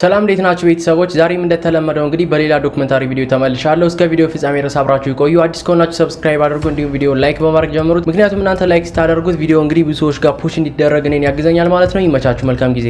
ሰላም እንዴት ናችሁ ቤተሰቦች? ዛሬም እንደተለመደው እንግዲህ በሌላ ዶክመንታሪ ቪዲዮ ተመልሻለሁ። እስከ ቪዲዮ ፍጻሜ ድረስ አብራችሁ ይቆዩ። አዲስ ከሆናችሁ ሰብስክራይብ አድርጉ፣ እንዲሁም ቪዲዮ ላይክ በማድረግ ጀምሩት። ምክንያቱም እናንተ ላይክ ስታደርጉት ቪዲዮ እንግዲህ ብዙ ሰዎች ጋር ፑሽ እንዲደረግ እኔን ያግዘኛል ማለት ነው። ይመቻችሁ፣ መልካም ጊዜ።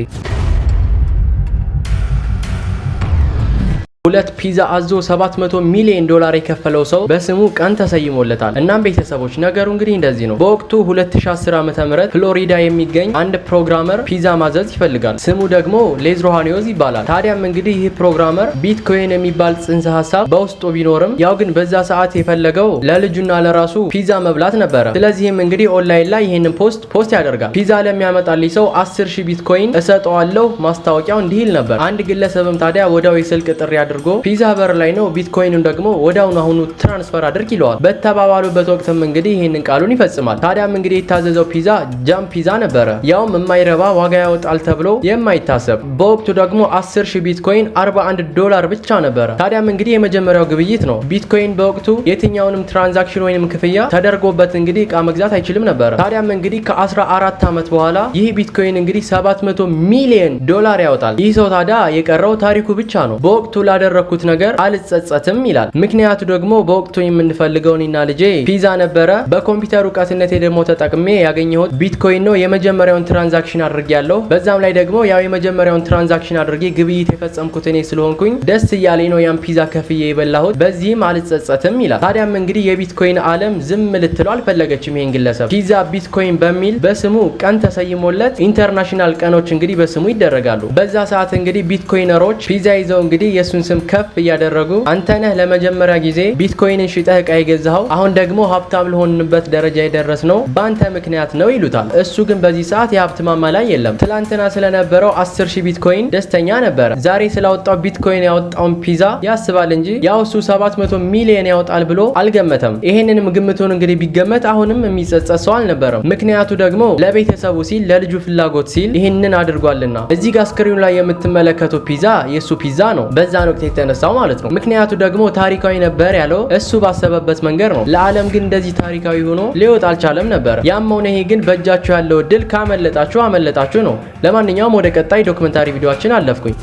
ሁለት ፒዛ አዞ $700 ሚሊዮን የከፈለው ሰው በስሙ ቀን ተሰይሞለታል። እናም ቤተሰቦች ነገሩ እንግዲህ እንደዚህ ነው። በወቅቱ 2010 ዓ.ም ፍሎሪዳ የሚገኝ አንድ ፕሮግራመር ፒዛ ማዘዝ ይፈልጋል። ስሙ ደግሞ ሌዝ ሮሃኒዮዝ ይባላል። ታዲያም እንግዲህ ይህ ፕሮግራመር ቢትኮይን የሚባል ጽንሰ ሀሳብ በውስጡ ቢኖርም ያው ግን በዛ ሰዓት የፈለገው ለልጁና ለራሱ ፒዛ መብላት ነበረ። ስለዚህም እንግዲህ ኦንላይን ላይ ይህንን ፖስት ያደርጋል። ፒዛ ለሚያመጣልኝ ሰው 10,000 ቢትኮይን እሰጠዋለሁ። ማስታወቂያው እንዲህ ይል ነበር። አንድ ግለሰብም ታዲያ ወዲያው የስልክ ጥሪ አድርጎ ፒዛ በር ላይ ነው፣ ቢትኮይኑን ደግሞ ወዳውኑ አሁኑ ትራንስፈር አድርግ ይለዋል። በተባባሉበት ወቅትም እንግዲህ ይሄንን ቃሉን ይፈጽማል። ታዲያም እንግዲህ የታዘዘው ፒዛ ጃም ፒዛ ነበረ። ያውም የማይረባ ዋጋ ያወጣል ተብሎ የማይታሰብ። በወቅቱ ደግሞ 10,000 ቢትኮይን $41 ብቻ ነበረ። ታዲያም እንግዲህ የመጀመሪያው ግብይት ነው። ቢትኮይን በወቅቱ የትኛውንም ትራንዛክሽን ወይንም ክፍያ ተደርጎበት እንግዲህ እቃ መግዛት አይችልም ነበረ። ታዲያም እንግዲህ ከ14 ዓመት በኋላ ይህ ቢትኮይን እንግዲህ $700 ሚሊዮን ያወጣል። ይህ ሰው ታዲያ የቀረው ታሪኩ ብቻ ነው። በወቅቱ ላደረኩት ነገር አልጸጸትም ይላል። ምክንያቱ ደግሞ በወቅቱ የምንፈልገው እኔና ልጄ ፒዛ ነበረ። በኮምፒውተር እውቀትነቴ ደግሞ ተጠቅሜ ያገኘሁት ቢትኮይን ነው። የመጀመሪያውን ትራንዛክሽን አድርጌያለሁ። በዛም ላይ ደግሞ ያው የመጀመሪያውን ትራንዛክሽን አድርጌ ግብይት የፈጸምኩት እኔ ስለሆንኩኝ ደስ እያለኝ ነው ያን ፒዛ ከፍዬ የበላሁት። በዚህም አልጸጸትም ይላል። ታዲያም እንግዲህ የቢትኮይን ዓለም ዝም ልትለው አልፈለገችም። ይሄን ግለሰብ ፒዛ ቢትኮይን በሚል በስሙ ቀን ተሰይሞለት ኢንተርናሽናል ቀኖች እንግዲህ በስሙ ይደረጋሉ። በዛ ሰዓት እንግዲህ ቢትኮይነሮች ፒዛ ይዘው እንግዲህ የሱን ስም ከፍ እያደረጉ አንተነህ ለመጀመሪያ ጊዜ ቢትኮይንን ሽጠህ እቃ የገዛኸው፣ አሁን ደግሞ ሀብታም ለሆንበት ደረጃ የደረስነው ባንተ ምክንያት ነው ይሉታል። እሱ ግን በዚህ ሰዓት የሀብት ማማ ላይ የለም። ትላንትና ስለነበረው 10,000 ቢትኮይን ደስተኛ ነበረ። ዛሬ ስላወጣው ቢትኮይን ያወጣውን ፒዛ ያስባል እንጂ ያው እሱ 700 ሚሊዮን ያወጣል ብሎ አልገመተም። ይሄንንም ግምቱን እንግዲህ ቢገመት አሁንም የሚጸጸት ሰው አልነበረም። ምክንያቱ ደግሞ ለቤተሰቡ ሲል ለልጁ ፍላጎት ሲል ይሄንን አድርጓልና። እዚህ ጋር ስክሪኑ ላይ የምትመለከቱት ፒዛ የሱ ፒዛ ነው። በዛን ወቅት የተነሳው ማለት ነው። ምክንያቱ ደግሞ ታሪካዊ ነበር ያለው እሱ ባሰበበት መንገድ ነው። ለዓለም ግን እንደዚህ ታሪካዊ ሆኖ ሊወጣ አልቻለም ነበር። ያም ሆነ ይሄ ግን በእጃችሁ ያለው እድል ካመለጣችሁ አመለጣችሁ ነው። ለማንኛውም ወደ ቀጣይ ዶክመንታሪ ቪዲዮአችን አለፍኩኝ።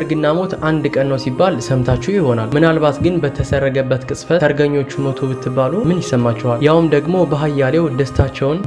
ሰርግና ሞት አንድ ቀን ነው ሲባል ሰምታችሁ ይሆናል። ምናልባት ግን በተሰረገበት ቅጽበት ሰርገኞቹ ሞቱ ብትባሉ ምን ይሰማችኋል? ያውም ደግሞ በሀያሌው ደስታቸውን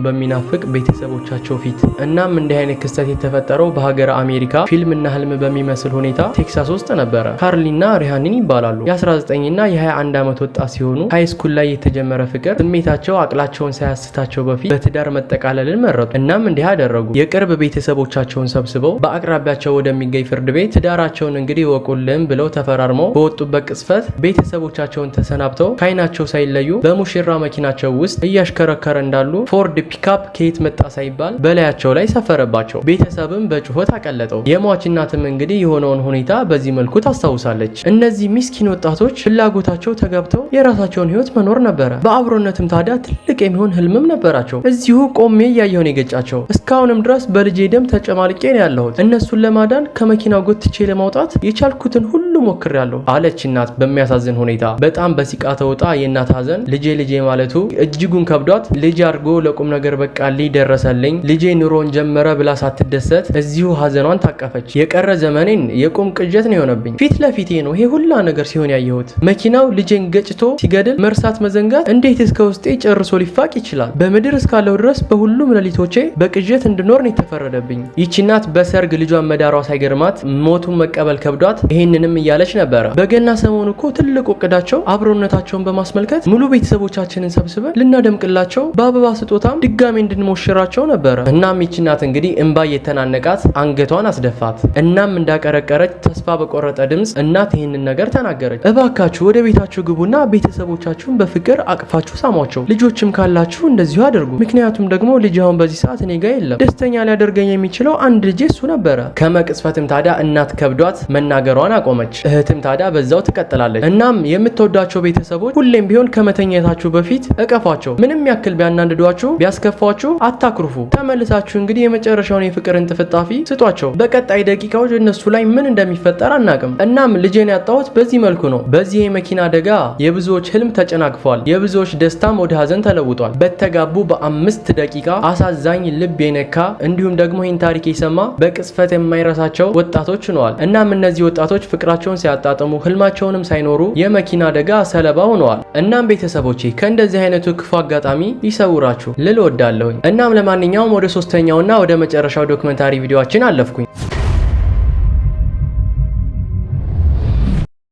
በሚናፍቅ ቤተሰቦቻቸው ፊት። እናም እንዲህ አይነት ክስተት የተፈጠረው በሀገረ አሜሪካ ፊልምና ህልም በሚመስል ሁኔታ ቴክሳስ ውስጥ ነበረ። ካርሊና ሪሃንን ይባላሉ። የ19 እና የ21 ዓመት ወጣት ሲሆኑ ሃይስኩል ላይ የተጀመረ ፍቅር ስሜታቸው አቅላቸውን ሳያስታቸው በፊት በትዳር መጠቃለልን መረጡ። እናም እንዲህ አደረጉ። የቅርብ ቤተሰቦቻቸውን ሰብስበው በአቅራቢያቸው ወደሚገኝ ፍርድ ቤት ትዳራቸውን እንግዲህ ወቁልን ብለው ተፈራርመው በወጡበት ቅጽበት ቤተሰቦቻቸውን ተሰናብተው ካይናቸው ሳይለዩ በሙሽራ መኪናቸው ውስጥ እያሽከረከረ እንዳሉ ፎርድ ፒካፕ ከየት መጣ ሳይባል በላያቸው ላይ ሰፈረባቸው። ቤተሰብም በጩኸት አቀለጠው። የሟች እናትም እንግዲህ የሆነውን ሁኔታ በዚህ መልኩ ታስታውሳለች። እነዚህ ሚስኪን ወጣቶች ፍላጎታቸው ተጋብተው የራሳቸውን ህይወት መኖር ነበረ። በአብሮነትም ታዲያ ትልቅ የሚሆን ህልምም ነበራቸው። እዚሁ ቆሜ እያየሁን የገጫቸው እስካሁንም ድረስ በልጄ ደም ተጨማልቄ ነው ያለሁት። እነሱን ለማዳን ከመኪናው ጎትቼ ለማውጣት የቻልኩትን ሁሉ ሞክሬያለሁ አለች እናት በሚያሳዝን ሁኔታ። በጣም በሲቃ ተውጣ የእናት ሀዘን ልጄ ማለቱ እጅጉን ከብዷት ልጅ አድርጎ ለቁም ነገር በቃልኝ ደረሰልኝ ልጄ ኑሮን ጀመረ ብላ ሳትደሰት እዚሁ ሀዘኗን ታቀፈች። የቀረ ዘመኔን የቁም ቅዠት ነው የሆነብኝ። ፊት ለፊቴ ነው ይሄ ሁላ ነገር ሲሆን ያየሁት። መኪናው ልጄን ገጭቶ ሲገድል መርሳት መዘንጋት እንዴት እስከ ውስጤ ጨርሶ ሊፋቅ ይችላል? በምድር እስካለው ድረስ በሁሉም ሌሊቶቼ በቅዠት እንድኖር ነው የተፈረደብኝ። ይቺ እናት በሰርግ ልጇን መዳሯ ሳይገርማት ሞቱን መቀበል ከብዷት ይሄንንም እያለች ነበረ። በገና ሰሞኑ እኮ ትልቁ እቅዳቸው አብሮነታቸውን በማስመልከት ሙሉ ቤተሰቦቻችንን ሰብስበን ልናደምቅላቸው በአበባ ስጦታም ድጋሜ እንድንሞሽራቸው ነበረ። እናም ይቺ እናት እንግዲህ እንባ የተናነቃት አንገቷን አስደፋት። እናም እንዳቀረቀረች ተስፋ በቆረጠ ድምፅ እናት ይህንን ነገር ተናገረች። እባካችሁ ወደ ቤታችሁ ግቡና ቤተሰቦቻችሁን በፍቅር አቅፋችሁ ሳሟቸው። ልጆችም ካላችሁ እንደዚሁ አድርጉ። ምክንያቱም ደግሞ ልጅ አሁን በዚህ ሰዓት እኔ ጋር የለም። ደስተኛ ሊያደርገኝ የሚችለው አንድ ልጄ እሱ ነበረ። ከመቅጽበት አባትም ታዲያ እናት ከብዷት መናገሯን አቆመች። እህትም ታዲያ በዛው ትቀጥላለች። እናም የምትወዷቸው ቤተሰቦች ሁሌም ቢሆን ከመተኛታችሁ በፊት እቀፏቸው። ምንም ያክል ቢያናንዷችሁ ቢያስከፋችሁ አታክሩፉ። ተመልሳችሁ እንግዲህ የመጨረሻውን የፍቅር እንጥፍጣፊ ስጧቸው። በቀጣይ ደቂቃዎች እነሱ ላይ ምን እንደሚፈጠር አናቅም። እናም ልጄን ያጣሁት በዚህ መልኩ ነው። በዚህ የመኪና አደጋ የብዙዎች ህልም ተጨናግፏል። የብዙዎች ደስታም ወደ ሀዘን ተለውጧል። በተጋቡ በ5 ደቂቃ አሳዛኝ ልብ የነካ እንዲሁም ደግሞ ይህን ታሪክ የሰማ በቅጽበት የማይረሳቸው ወጣቶች ሆነዋል። እናም እነዚህ ወጣቶች ፍቅራቸውን ሲያጣጥሙ ህልማቸውንም ሳይኖሩ የመኪና አደጋ ሰለባ ሆነዋል። እናም ቤተሰቦቼ ከእንደዚህ አይነቱ ክፉ አጋጣሚ ይሰውራችሁ ልል ወዳለሁኝ። እናም ለማንኛውም ወደ ሶስተኛውና ወደ መጨረሻው ዶክመንታሪ ቪዲዮአችን አለፍኩኝ።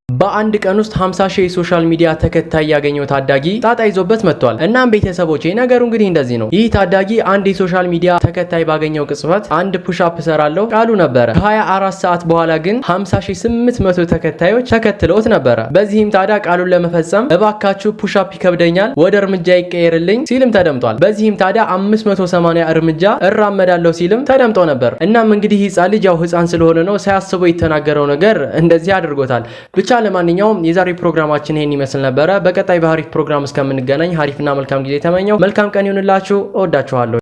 በአንድ ቀን ውስጥ 50 ሺህ የሶሻል ሚዲያ ተከታይ ያገኘው ታዳጊ ጣጣ ይዞበት መጥቷል። እናም ቤተሰቦቼ ነገሩ እንግዲህ እንደዚህ ነው። ይህ ታዳጊ አንድ የሶሻል ሚዲያ ተከታይ ባገኘው ቅጽበት አንድ ፑሽ አፕ ሰራለው ቃሉ ነበረ። ከ24 ሰዓት በኋላ ግን 50800 ተከታዮች ተከትለውት ነበረ። በዚህም ታዲያ ቃሉን ለመፈጸም እባካችሁ ፑሽ አፕ ይከብደኛል፣ ወደ እርምጃ ይቀየርልኝ ሲልም ተደምጧል። በዚህም ታዲያ 580 እርምጃ እራመዳለሁ ሲልም ተደምጦ ነበር። እናም እንግዲህ ህፃን ልጅ ያው ህፃን ስለሆነ ነው ሳያስበው የተናገረው ነገር እንደዚህ አድርጎታል። ብቻ ለማንኛውም የዛሬ ፕሮግራማችን ይሄን ይመስል ነበረ። በቀጣይ በአሪፍ ፕሮግራም እስከምንገናኝ አሪፍና መልካም ጊዜ ተመኘው። መልካም ቀን ይሁንላችሁ። እወዳችኋለሁ።